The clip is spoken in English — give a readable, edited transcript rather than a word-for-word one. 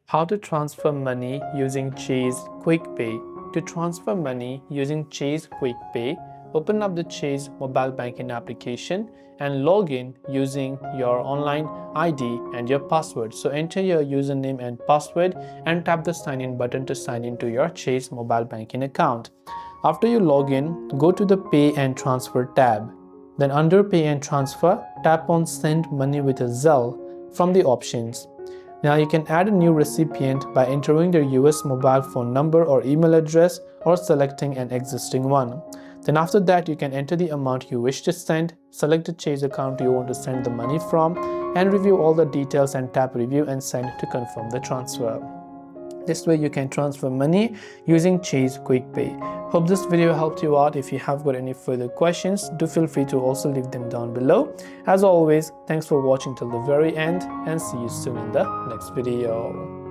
How to transfer money using Chase QuickPay. To transfer money using Chase QuickPay, open up the Chase mobile banking application and log in using your online ID and your password. So enter your username and password and tap the sign in button to sign into your Chase mobile banking account. After you log in, go to the Pay and Transfer tab. Then under Pay and Transfer, tap on Send Money with a Zelle from the options. Now you can add a new recipient by entering their US mobile phone number or email address or selecting an existing one. Then after that, you can enter the amount you wish to send, select the Chase account you want to send the money from, and review all the details and tap Review and Send to confirm the transfer. This way you can transfer money using Chase QuickPay. Hope this video helped you out. If you have got any further questions, do feel free to also leave them down below. As always, thanks for watching till the very end and see you soon in the next video.